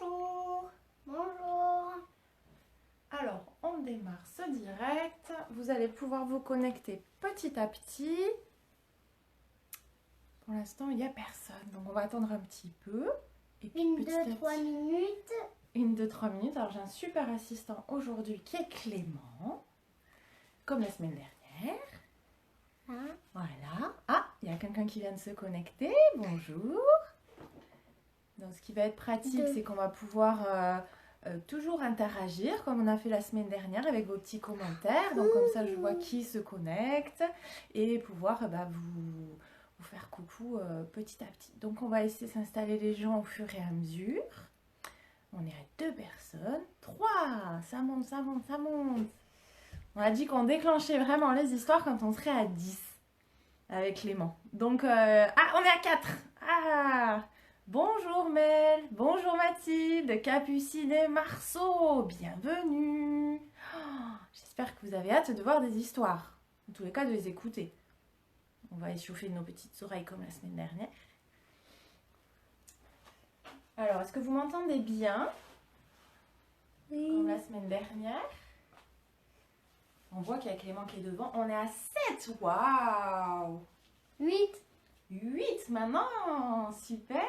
Bonjour. Bonjour. Alors, on démarre ce direct. Vous allez pouvoir vous connecter petit à petit. Pour l'instant, il n'y a personne. Donc, on va attendre un petit peu. Et puis, Une, petit à deux, 3 petit- minutes. Une, deux, 3 minutes. Alors, j'ai un super assistant aujourd'hui qui est Clément. Comme la semaine dernière. Hein? Voilà. Ah, il y a quelqu'un qui vient de se connecter. Bonjour. Donc, ce qui va être pratique, Deux. c'est qu'on va pouvoir toujours interagir comme on a fait la semaine dernière avec vos petits commentaires. Donc, comme ça, je vois qui se connecte et pouvoir vous faire coucou petit à petit. Donc, on va essayer de s'installer les gens au fur et à mesure. On est à 2 personnes. 3. Ça monte, ça monte, ça monte. On a dit qu'on déclenchait vraiment les histoires quand on serait à 10 avec Clément. Donc, ah, on est à 4. Ah, bonjour Mel, bonjour Mathilde, Capucine et Marceau, bienvenue. Oh, j'espère que vous avez hâte de voir des histoires. En tous les cas, de les écouter. On va échauffer nos petites oreilles comme la semaine dernière. Alors, est-ce que vous m'entendez bien? Comme la semaine dernière. On voit qu'il y a Clément qui est devant. On est à 7. Waouh! 8. 8 maintenant. Super.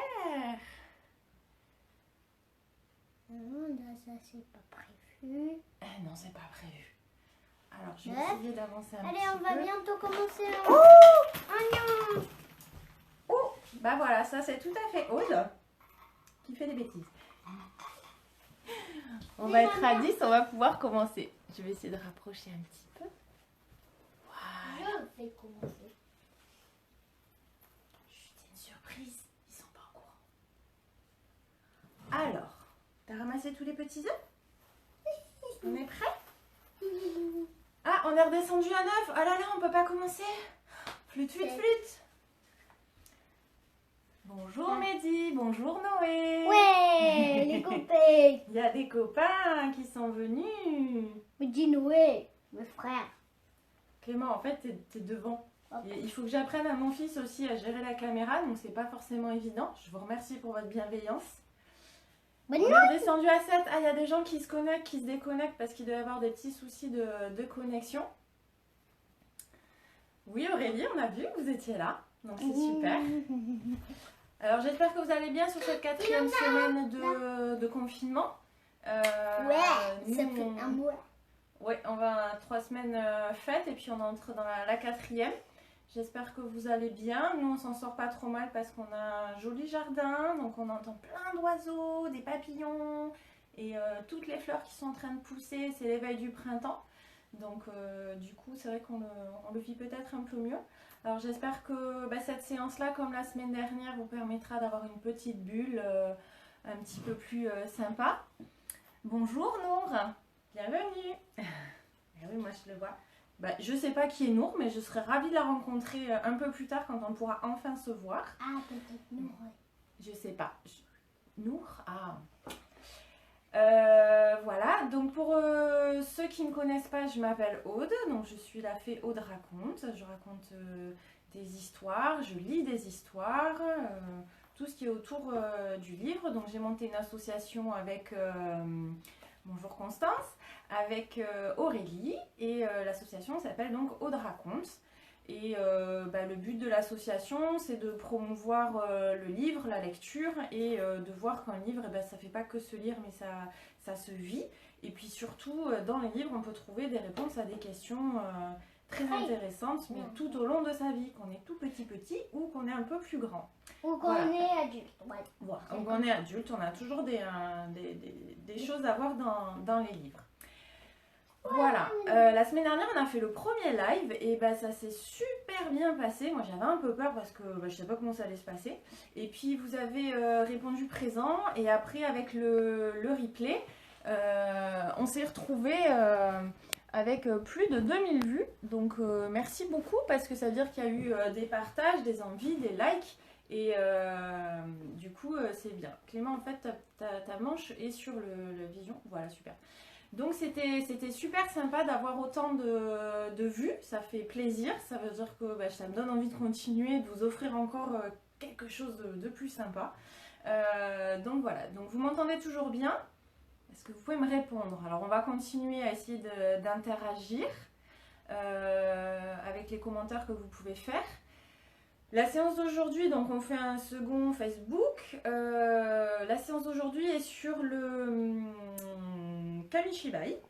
Ça, c'est pas prévu. Eh non, c'est pas prévu. Alors, je vais Ouais. essayer d'avancer un Allez, petit on va peu. bientôt commencer. Oh! Oignon. Oh! Bah voilà, ça c'est tout à fait Aude qui fait des bêtises. On va être à 10, on va pouvoir commencer. Je vais essayer de rapprocher un petit peu. Voilà. Je vais commencer. Chut, c'est une surprise. Ils sont pas au courant. Alors, t'as ramassé tous les petits œufs? On est prêt? Ah, on est redescendu à 9. Ah là là, on peut pas commencer. Flûte, flûte, flûte. Bonjour Mehdi, bonjour Noé. Ouais, les copains. Il y a des copains qui sont venus. Me dis Noé, mes frères. Clément, en fait, t'es devant. Et il faut que j'apprenne à mon fils aussi à gérer la caméra, donc c'est pas forcément évident. Je vous remercie pour votre bienveillance. Mais On non. est redescendu à 7. Ah, il y a des gens qui se connectent, qui se déconnectent parce qu'il doit y avoir des petits soucis de connexion. Oui, Aurélie, on a vu que vous étiez là, donc c'est super. Alors, j'espère que vous allez bien sur cette 4e semaine de confinement. Ouais, ça nous, fait un mois. Ouais, on va à 3 semaines fêtes et puis on entre dans la 4e. J'espère que vous allez bien. Nous, on s'en sort pas trop mal parce qu'on a un joli jardin. Donc, on entend plein d'oiseaux, des papillons et toutes les fleurs qui sont en train de pousser. C'est l'éveil du printemps. Donc, du coup, c'est vrai qu'on le vit peut-être un peu mieux. Alors, j'espère que cette séance-là, comme la semaine dernière, vous permettra d'avoir une petite bulle un petit peu plus sympa. Bonjour Nour, bienvenue. Eh oui, moi je le vois. Je sais pas qui est Nour, mais je serais ravie de la rencontrer un peu plus tard quand on pourra enfin se voir. Ah, peut-être Noé. Je sais pas. Nour, ah. Voilà, donc pour ceux qui ne me connaissent pas, je m'appelle Aude, donc je suis la fée Aude raconte. Je raconte des histoires, je lis des histoires, tout ce qui est autour du livre. Donc j'ai monté une association avec Bonjour Constance, avec Aurélie, et l'association s'appelle donc Aude raconte. Et le but de l'association, c'est de promouvoir le livre, la lecture, et de voir qu'un livre, ça fait pas que se lire, mais ça se vit. Et puis surtout, dans les livres, on peut trouver des réponses à des questions très intéressantes, mais tout au long de sa vie, qu'on est tout petit ou qu'on est un peu plus grand. Ou qu'on Voilà. est adulte. Ouais. Voilà. Donc on est adulte, on a toujours des choses à voir dans les livres. Voilà, la semaine dernière on a fait le premier live et ça s'est super bien passé. Moi j'avais un peu peur parce que je ne savais pas comment ça allait se passer. Et puis vous avez répondu présent et après avec le replay, on s'est retrouvés avec plus de 2000 vues. Donc merci beaucoup parce que ça veut dire qu'il y a eu des partages, des envies, des likes. Et du coup c'est bien. Clément, en fait ta manche est sur le vision. Voilà, super. Donc c'était super sympa d'avoir autant de vues, ça fait plaisir, ça veut dire que ça me donne envie de continuer, de vous offrir encore quelque chose de plus sympa. Donc voilà, donc vous m'entendez toujours bien? Est-ce que vous pouvez me répondre? Alors on va continuer à essayer d'interagir avec les commentaires que vous pouvez faire. La séance d'aujourd'hui, donc on fait un second Facebook. La séance d'aujourd'hui est sur le Kamishibai.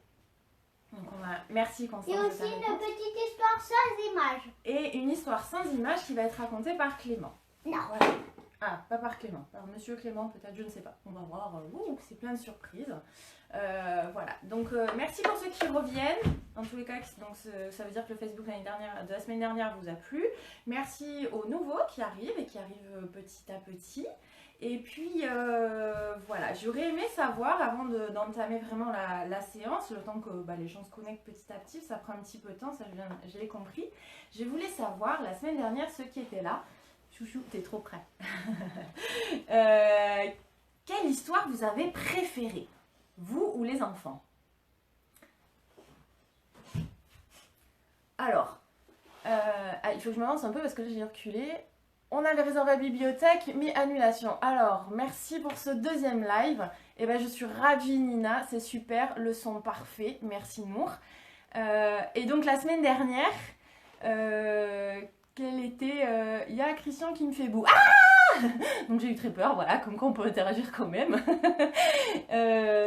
Donc on a, merci Constance. Et aussi une petite histoire sans images. Et une histoire sans images qui va être racontée par Clément. Non. Voilà. Ah, pas par Clément, par Monsieur Clément peut-être, je ne sais pas. On va voir, c'est plein de surprises. Voilà, donc merci pour ceux qui reviennent. En tous les cas, donc, ça veut dire que le Facebook de la semaine dernière vous a plu. Merci aux nouveaux qui arrivent et qui arrivent petit à petit. Et puis voilà, j'aurais aimé savoir avant d'entamer vraiment la séance, le temps que les gens se connectent petit à petit, ça prend un petit peu de temps, ça je l'ai compris. Je voulais savoir la semaine dernière ceux qui étaient là. Chouchou, t'es trop près. Quelle histoire vous avez préférée, vous ou les enfants? Alors, il faut que je m'avance un peu parce que là j'ai reculé. On avait réservé la bibliothèque, mais annulation. Alors, merci pour ce deuxième live. Et je suis ravie Nina, c'est super, le son parfait. Merci Nour. Et donc la semaine dernière, quel était... Il y a Christian qui me fait boue. Ah donc j'ai eu très peur, voilà, comme quoi on peut interagir quand même.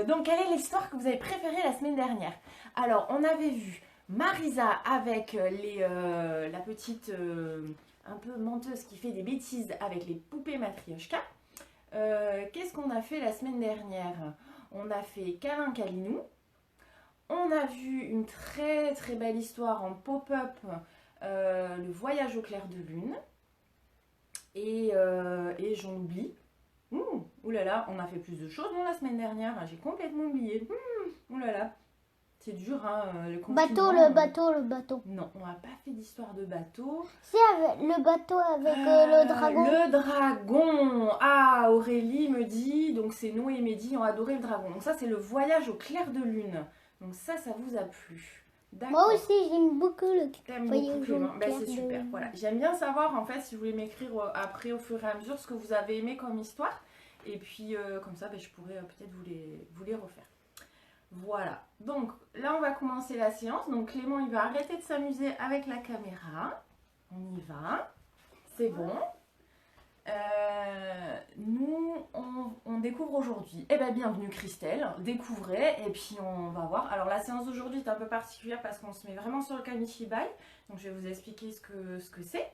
Donc quelle est l'histoire que vous avez préférée la semaine dernière? Alors, on avait vu Marisa avec la petite... un peu menteuse qui fait des bêtises avec les poupées Matryoshka. Qu'est-ce qu'on a fait la semaine dernière? On a fait Câlin Câlinou. On a vu une très très belle histoire en pop-up, le voyage au clair de lune. Et j'en oublie. Ouh là là, on a fait plus de choses la semaine dernière. J'ai complètement oublié. Ouh là là. C'est dur, hein, le confinement. Le bateau. Non, on n'a pas fait d'histoire de bateau. C'est le bateau avec le dragon. Le dragon. Ah, Aurélie me dit, donc c'est Noé et Mehdi ont adoré le dragon. Donc ça, c'est le voyage au clair de lune. Donc ça vous a plu. Moi aussi, j'aime beaucoup le voyage au clair c'est super. Voilà. J'aime bien savoir, en fait, si vous voulez m'écrire après, au fur et à mesure, ce que vous avez aimé comme histoire. Et puis, comme ça, je pourrais peut-être vous les refaire. Voilà, donc là on va commencer la séance. Donc Clément il va arrêter de s'amuser avec la caméra. On y va, c'est bon. Nous on découvre aujourd'hui. Bienvenue Christelle, découvrez et puis on va voir. Alors la séance d'aujourd'hui est un peu particulière parce qu'on se met vraiment sur le Kamishibai. Donc je vais vous expliquer ce que c'est.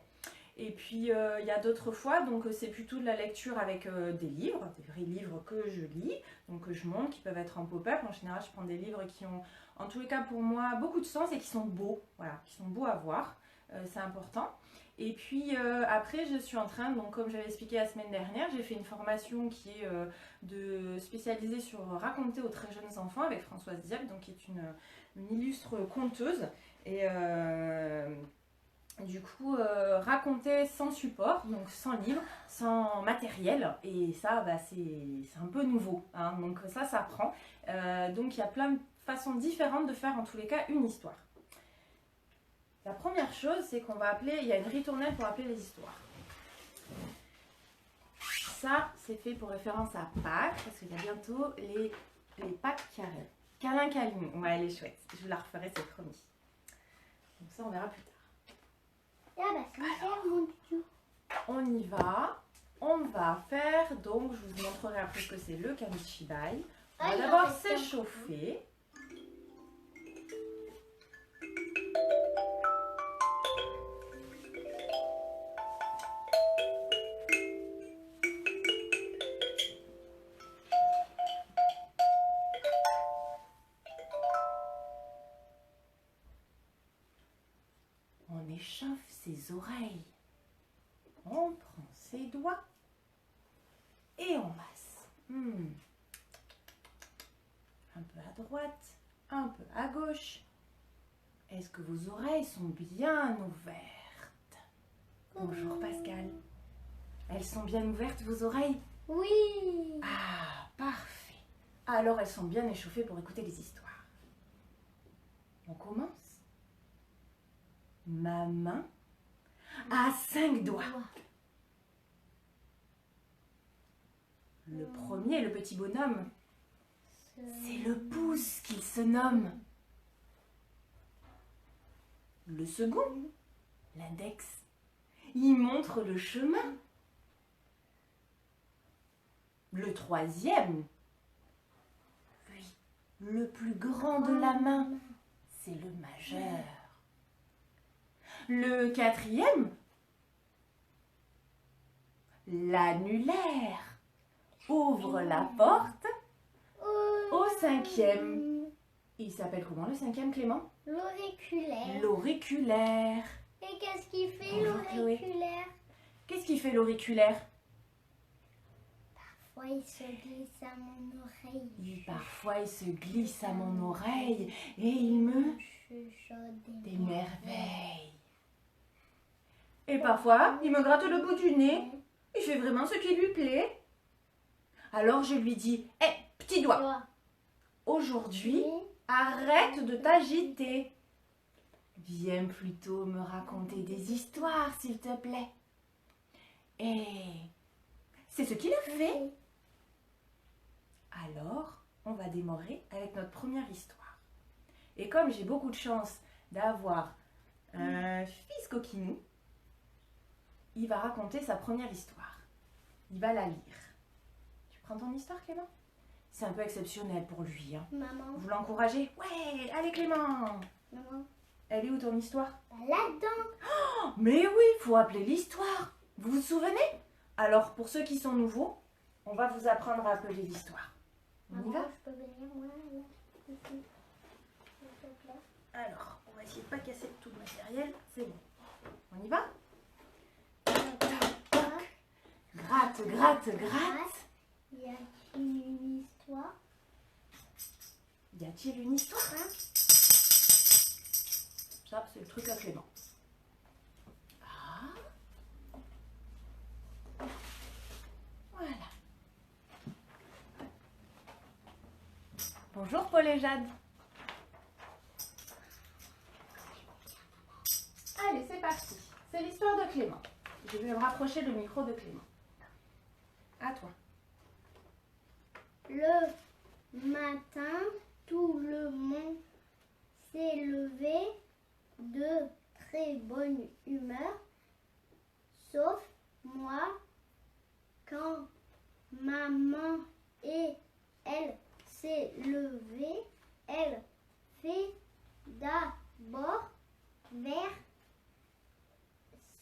Et puis il y a d'autres fois, donc c'est plutôt de la lecture avec des livres, des vrais livres que je lis, donc que je montre, qui peuvent être en pop-up. En général, je prends des livres qui ont, en tous les cas pour moi, beaucoup de sens et qui sont beaux, voilà, qui sont beaux à voir, c'est important. Et puis après, je suis en train, donc comme j'avais expliqué la semaine dernière, j'ai fait une formation qui est spécialisée sur raconter aux très jeunes enfants avec Françoise Diep, donc qui est une illustre conteuse. Et du coup, raconter sans support, donc sans livre, sans matériel, et ça, c'est un peu nouveau, hein, donc ça prend. Donc il y a plein de façons différentes de faire en tous les cas une histoire. La première chose, c'est qu'on va appeler, il y a une ritournelle pour appeler les histoires. Ça, c'est fait pour référence à Pâques, parce qu'il y a bientôt les Pâques qui arrivent. Câlin Câlinou, ouais, elle est chouette, je vous la referai, c'est promis. Donc ça, on verra plus tard. Alors, on y va, on va faire, donc je vous montrerai après ce que c'est le Kamishibai. On va d'abord s'échauffer. On échauffe ses oreilles. On prend ses doigts et on masse. Un peu à droite, un peu à gauche. Est-ce que vos oreilles sont bien ouvertes? Bonjour Pascal. Elles sont bien ouvertes vos oreilles? Oui. Ah, parfait. Alors elles sont bien échauffées pour écouter les histoires. On commence. Ma main a 5 doigts. Le premier, le petit bonhomme, c'est le pouce qu'il se nomme. Le second, l'index, il montre le chemin. Le troisième, lui, le plus grand de la main, c'est le majeur. Le quatrième, l'annulaire, ouvre la porte au cinquième. Il s'appelle comment le cinquième, Clément? L'auriculaire. L'auriculaire. Et qu'est-ce qu'il fait Bonjour, Chloé. l'auriculaire? Qu'est-ce qu'il fait l'auriculaire? Parfois il se glisse à mon oreille. Parfois il se glisse à mon oreille et il me Chuchote des merveilles. Et parfois il me gratte le bout du nez. Il fait vraiment ce qui lui plaît. Alors je lui dis, hé, petit doigt, aujourd'hui, arrête de t'agiter. Viens plutôt me raconter des histoires, s'il te plaît. Et c'est ce qu'il a fait. Alors, on va démarrer avec notre première histoire. Et comme j'ai beaucoup de chance d'avoir un fils coquinou, il va raconter sa première histoire. Il va la lire. Tu prends ton histoire, Clément? C'est un peu exceptionnel pour lui. Hein. Maman. Vous l'encouragez? Ouais, allez Clément. Maman. Elle est où ton histoire? Là-dedans. Oh, mais oui, il faut appeler l'histoire. Vous vous souvenez? Alors, pour ceux qui sont nouveaux, on va vous apprendre à appeler l'histoire. On y Maman, va? je peux venir, moi, là, ici. S'il te plaît. Alors, on va essayer de ne pas casser tout le matériel. C'est bon. On y va? Gratte, gratte, gratte. Y a-t-il une histoire? Y a-t-il une histoire, hein? Ça, c'est le truc à Clément. Ah. Voilà. Bonjour Paul et Jade. Allez, c'est parti. C'est l'histoire de Clément. Je vais me rapprocher le micro de Clément. À toi. Le matin, tout le monde s'est levé de très bonne humeur, sauf moi, quand maman et elle s'est levée, elle fait d'abord vers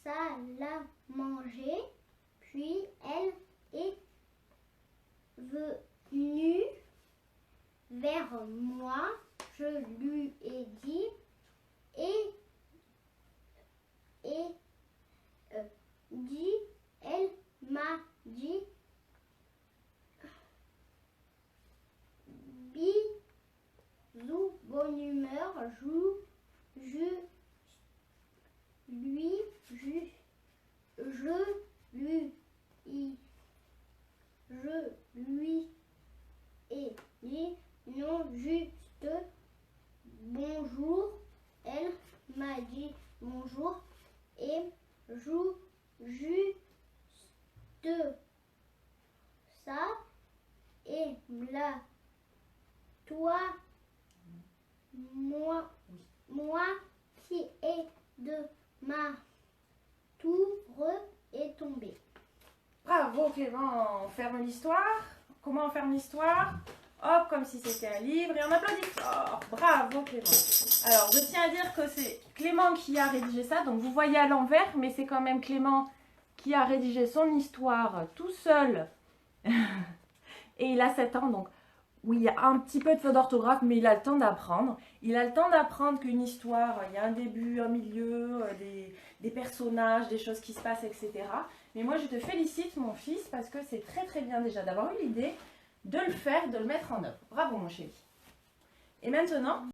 salle à manger, puis elle est venue vers moi, je lui ai dit elle m'a dit bisous, bonne humeur, je lui ai dit non, juste bonjour. Elle m'a dit bonjour et juste ça. Et là, toi, moi qui est de ma tour est tombé. Bravo Clément. On ferme l'histoire. Comment on ferme l'histoire? Hop, comme si c'était un livre et on applaudit fort. Bravo Clément. Alors, je tiens à dire que c'est Clément qui a rédigé ça. Donc, vous voyez à l'envers, mais c'est quand même Clément qui a rédigé son histoire tout seul. Et il a 7 ans, donc oui, il y a un petit peu de faute d'orthographe, mais il a le temps d'apprendre. Il a le temps d'apprendre qu'une histoire, il y a un début, un milieu, des personnages, des choses qui se passent, etc. Mais moi, je te félicite, mon fils, parce que c'est très très bien déjà d'avoir eu l'idée de le faire, de le mettre en œuvre. Bravo, mon chéri. Et maintenant,